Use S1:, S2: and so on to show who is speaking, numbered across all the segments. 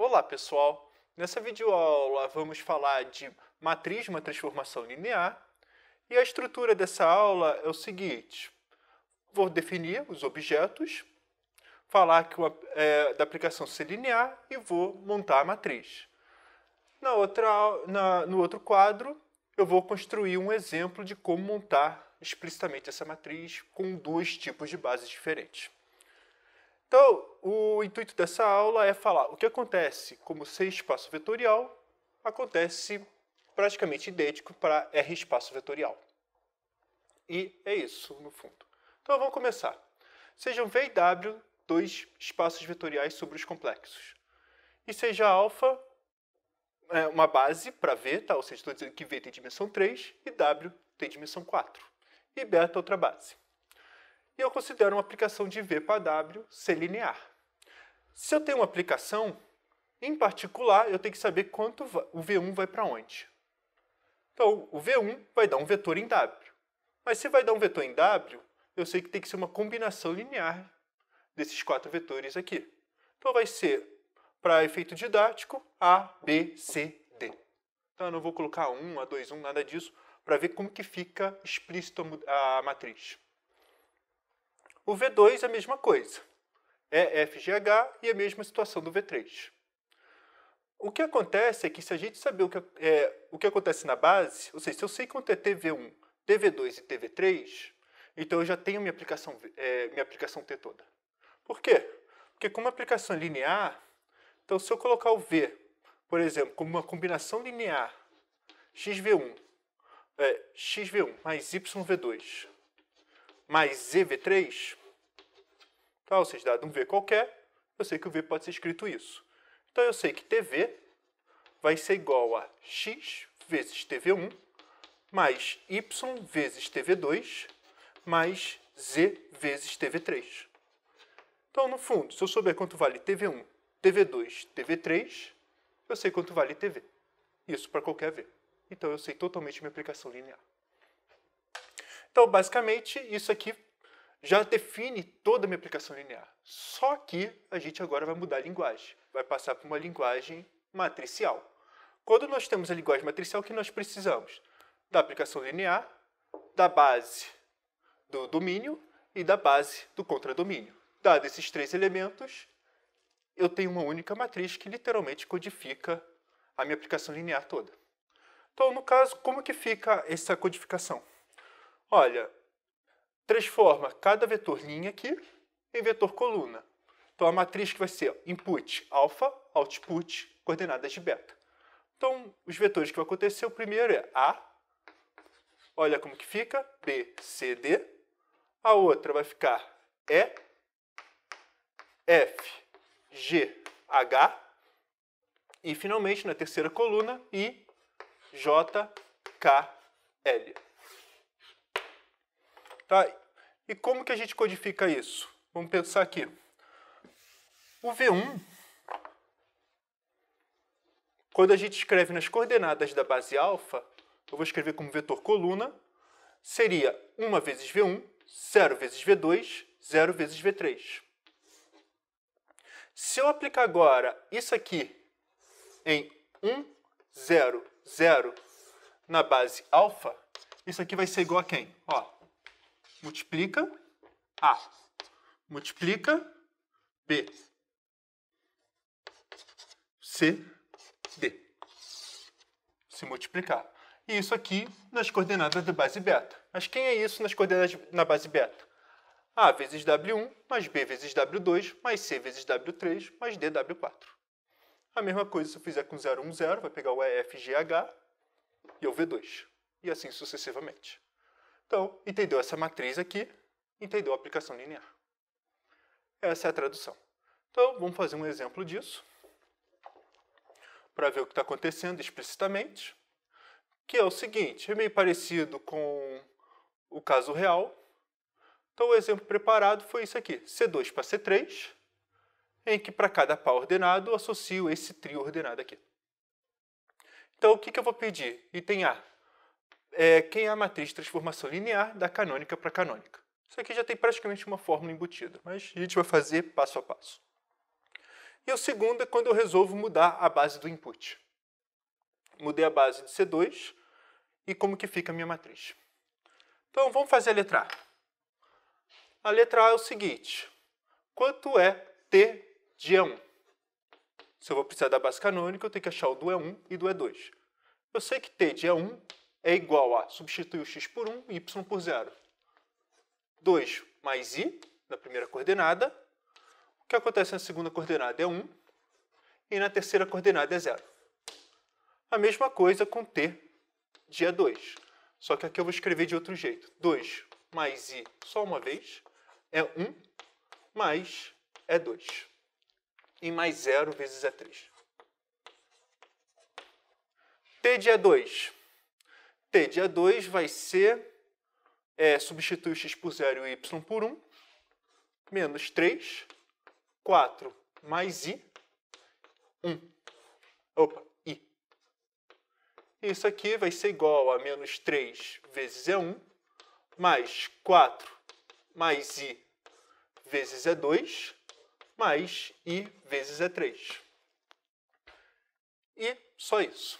S1: Olá, pessoal! Nessa videoaula vamos falar de matriz de uma transformação linear e a estrutura dessa aula é o seguinte. Vou definir os objetos, falar que da aplicação ser linear e vou montar a matriz. No outro quadro, eu vou construir um exemplo de como montar explicitamente essa matriz com dois tipos de bases diferentes. Então, o intuito dessa aula é falar o que acontece como C espaço vetorial acontece praticamente idêntico para R espaço vetorial. E é isso, no fundo. Então, vamos começar. Sejam V e W dois espaços vetoriais sobre os complexos. E seja alfa uma base para V, tá? Ou seja, estou dizendo que V tem dimensão 3 e W tem dimensão 4. E beta outra base. E eu considero uma aplicação de V para W ser linear. Se eu tenho uma aplicação, em particular, eu tenho que saber quanto o V1 vai para onde. Então, o V1 vai dar um vetor em W. Mas se vai dar um vetor em W, eu sei que tem que ser uma combinação linear desses quatro vetores aqui. Então, vai ser, para efeito didático, A, B, C, D. Então, eu não vou colocar A1, A2, 1, nada disso, para ver como que fica explícito a matriz. O V2 é a mesma coisa. É FGH e a mesma situação do V3. O que acontece é que se a gente saber o que acontece na base, ou seja, se eu sei quanto é TV1, TV2 e TV3, então eu já tenho minha aplicação T toda. Por quê? Porque como a aplicação é linear, então se eu colocar o V, por exemplo, como uma combinação linear XV1 mais YV2 mais ZV3, tá? Ou seja, dado um V qualquer, eu sei que o V pode ser escrito isso. Então eu sei que TV vai ser igual a X vezes TV1 mais Y vezes TV2 mais Z vezes TV3. Então, no fundo, se eu souber quanto vale TV1, TV2, TV3, eu sei quanto vale TV. Isso para qualquer V. Então eu sei totalmente minha aplicação linear. Então, basicamente, isso aqui já define toda a minha aplicação linear. Só que a gente agora vai mudar a linguagem. Vai passar para uma linguagem matricial. Quando nós temos a linguagem matricial, o que nós precisamos? Da aplicação linear, da base do domínio e da base do contradomínio. Dados esses três elementos, eu tenho uma única matriz que literalmente codifica a minha aplicação linear toda. Então, no caso, como que fica essa codificação? Olha, transforma cada vetor linha aqui em vetor coluna. Então, a matriz que vai ser input alfa, output, coordenadas de beta. Então, os vetores que vão acontecer, o primeiro é A, olha como que fica, B, C, D. A outra vai ficar E, F, G, H. E, finalmente, na terceira coluna, I, J, K, L. Tá? E como que a gente codifica isso? Vamos pensar aqui. O V1, quando a gente escreve nas coordenadas da base alfa, eu vou escrever como vetor coluna, seria 1 vezes V1, 0 vezes V2, 0 vezes V3. Se eu aplicar agora isso aqui em 1, 0, 0 na base alfa, isso aqui vai ser igual a quem? Ó, multiplica A, multiplica B, C, D. Se multiplicar. E isso aqui nas coordenadas da base beta. Mas quem é isso nas coordenadas na base beta? A vezes W1 mais B vezes W2 mais C vezes W3 mais D, W4. A mesma coisa se eu fizer com 0, 1, 0, vai pegar o EFGH e o V2. E assim sucessivamente. Então, entendeu essa matriz aqui, entendeu a aplicação linear. Essa é a tradução. Então, vamos fazer um exemplo disso, para ver o que está acontecendo explicitamente, que é o seguinte, é meio parecido com o caso real. Então, o exemplo preparado foi isso aqui, C2 para C3, em que para cada par ordenado eu associo esse trio ordenado aqui. Então, o que eu vou pedir? Item A. Quem é a matriz de transformação linear da canônica para canônica. Isso aqui já tem praticamente uma fórmula embutida, mas a gente vai fazer passo a passo. E o segundo é quando eu resolvo mudar a base do input. Mudei a base de C2 e como que fica a minha matriz. Então, vamos fazer a letra A. A letra A é o seguinte. Quanto é T de E1? Se eu vou precisar da base canônica, eu tenho que achar o do E1 e do E2. Eu sei que T de E1 é igual a substituir o x por 1 e y por 0. 2 mais i, na primeira coordenada. O que acontece na segunda coordenada é 1. E na terceira coordenada é 0. A mesma coisa com T de E2. Só que aqui eu vou escrever de outro jeito. 2 mais i só uma vez é 1 mais E2. E mais 0 vezes E3. T de E2. T de E2 vai ser, substituir o x por 0 e o y por 1, menos 3, 4 mais i, 1. I. Isso aqui vai ser igual a menos 3 vezes E1, mais 4 mais i vezes E2, mais i vezes E3. E só isso.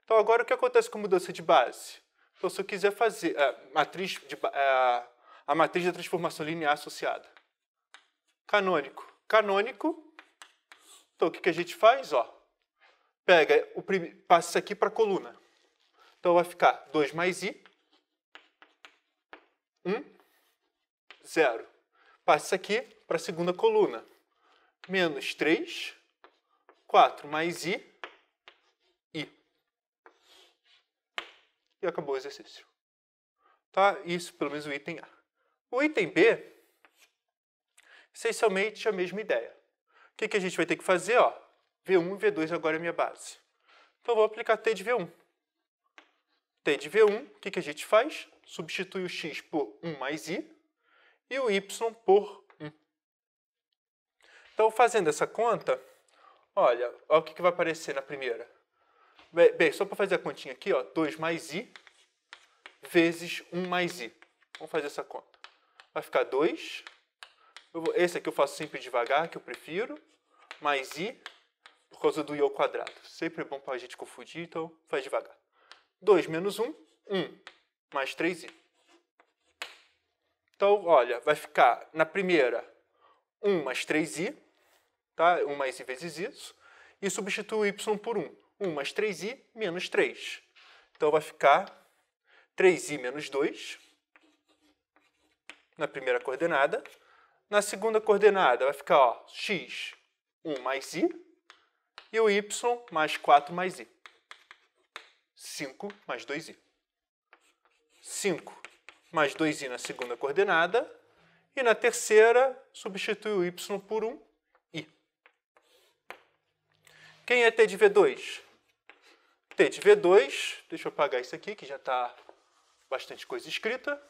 S1: Então, agora o que acontece com mudança de base? Então, se eu quiser fazer a matriz da transformação linear associada. Canônico. Canônico. Então, o que a gente faz? Pega, passa isso aqui para a coluna. Então, vai ficar 2 mais i, 1, 0. Passa isso aqui para a segunda coluna. Menos 3, 4 mais i, e acabou o exercício. Tá? Isso, pelo menos o item A. O item B, essencialmente a mesma ideia. O que a gente vai ter que fazer? V1 e V2 agora é a minha base. Então, eu vou aplicar T de V1. T de V1, o que a gente faz? Substitui o x por 1 mais i e o y por 1. Então, fazendo essa conta, olha o que vai aparecer na primeira. Bem, só para fazer a continha aqui, 2 mais i vezes 1 mais i. Vamos fazer essa conta. Vai ficar 2. Esse aqui eu faço sempre devagar, que eu prefiro. Mais i, por causa do i ao quadrado. Sempre é bom para a gente confundir, então faz devagar. 2 menos 1, 1. Mais 3i. Então, olha, vai ficar na primeira 1 mais 3i. Tá? 1 mais i vezes isso. E substitui o y por 1. 1 mais 3i menos 3. Então, vai ficar 3i menos 2 na primeira coordenada. Na segunda coordenada vai ficar x, 1 mais i, e o y mais 4 mais i. 5 mais 2i. 5 mais 2i na segunda coordenada. E na terceira, substitui o y por 1, i. Quem é T de V2? T de V2, deixa eu apagar isso aqui, que já está bastante coisa escrita.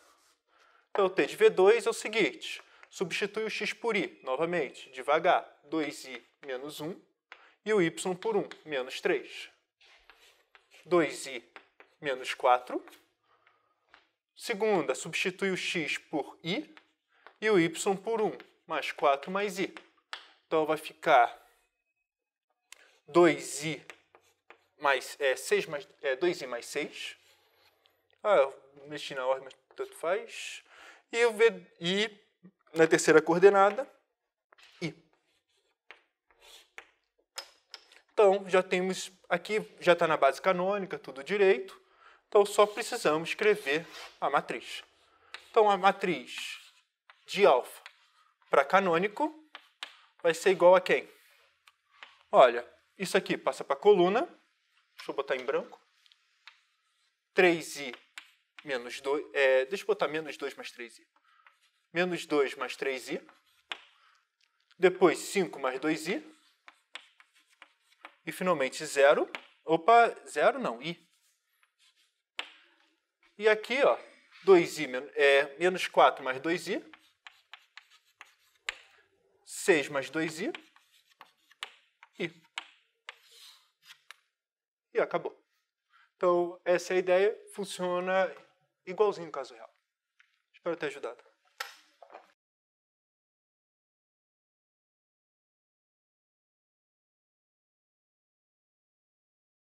S1: Então, T de V2 é o seguinte, substitui o x por i, novamente, devagar, 2i menos 1, e o y por 1, menos 3. 2i menos 4. Segunda, substitui o x por i, e o y por 1, mais 4 mais i. Então, vai ficar 2i mais 2i mais 6. Eu mexi na ordem, mas tanto faz. E na terceira coordenada, i. Então, já temos aqui, já está na base canônica, tudo direito. Então, só precisamos escrever a matriz. Então, a matriz de alfa para canônico vai ser igual a quem? Olha, isso aqui passa para a coluna. Deixa eu botar em branco. 3i menos 2. Deixa eu botar menos 2 mais 3i. Menos 2 mais 3i. Depois 5 mais 2i. E finalmente 0. Opa, 0 não, i. E aqui, 2i menos 4 mais 2i. 6 mais 2i. E acabou. Então, essa é a ideia. Funciona igualzinho no caso real. Espero ter ajudado.